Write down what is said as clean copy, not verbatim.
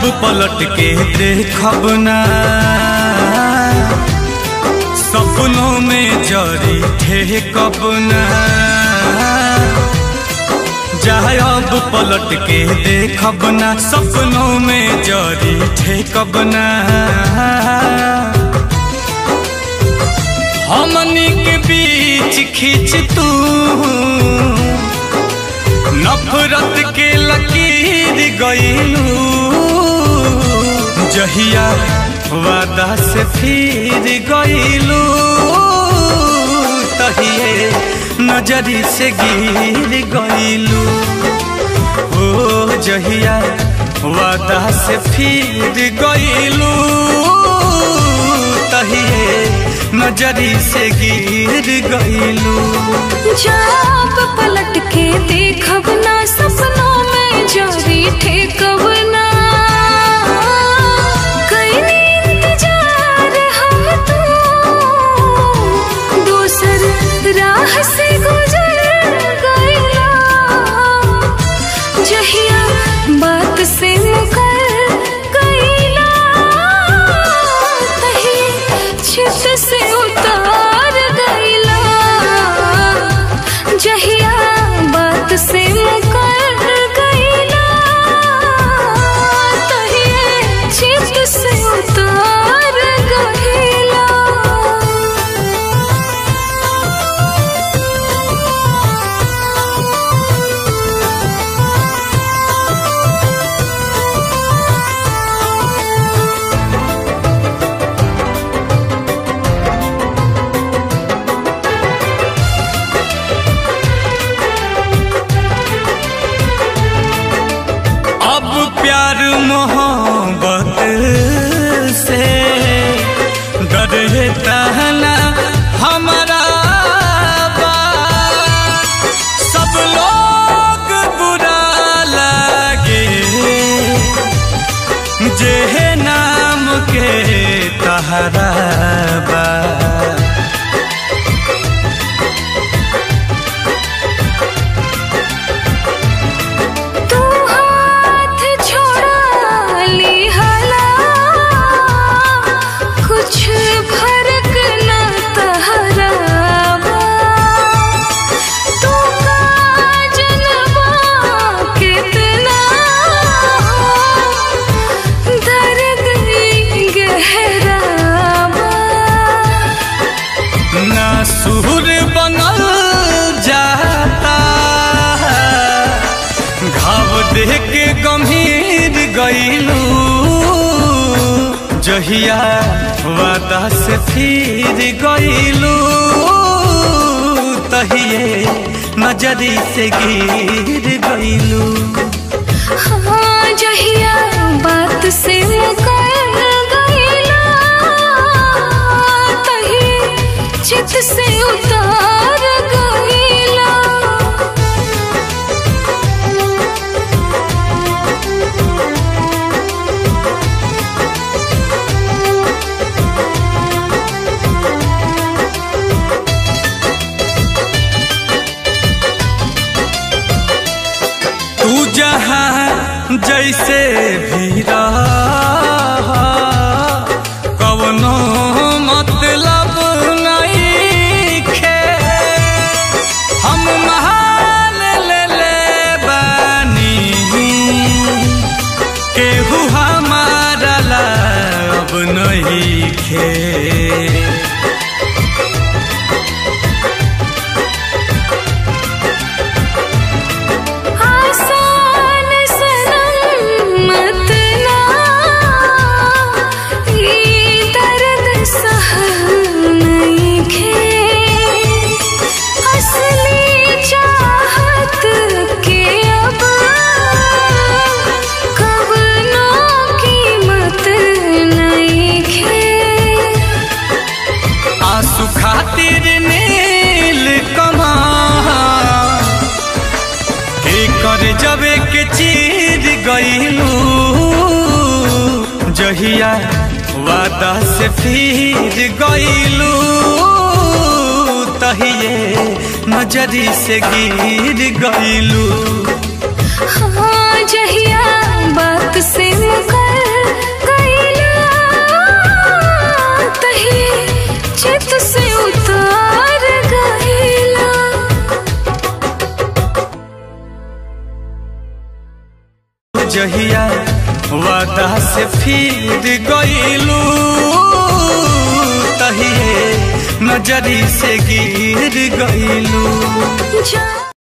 अब पलट के देखब ना, सपनों में जरी ठेकब ना। जाए अब पलट के देखब ना, सपनों में जरी ठेकब ना। हमनी के बीच खींच तू नफरत के लकीर गईलू, जहिया वादा से फिर गईलू, तहिए नजरी से गिर गईलू। ओ जहिया वादा से फिर गईलू, तहिए नजरी से गिर गईलू। जब पलट के देखब ना, सपनों में जरी ठेकब ना। कईनी इंतजार हम तू दूसर राह से गुजर गईला, जहिया बात से मुकर गईला, तही छित से उतार गईला, जहिया बात से मुकर गईला, तही छित से उतार गईला। प्यार मोहब्बत से डरता ना हमारा बा, सब लोग बुरा लगे जे नाम के तहरा बा। सुर बनल जाता, घाव देख के गंभीर गईलू, जहिया वादा से फिर गईलू, तहिए नजरी से गिर गईलू। हाँ जहिया बात से मुकर गईला, तही चित से उतार गईला। तू जहाँ जैसे भी रहा, कवनो मतलब नहीं खे, हम महाल ले बानी, केहू हमारा ला अब नहीं खे। खातिर नील कमां कर जबे के चीर गईलू, जहिया वादा से फिर गईलू, तहिए नजरी से गिर गईलू। हाँ जहिया बात से मुकर जहिया वादा से फिर गईलू तहिए नजरी से गिर गईलू।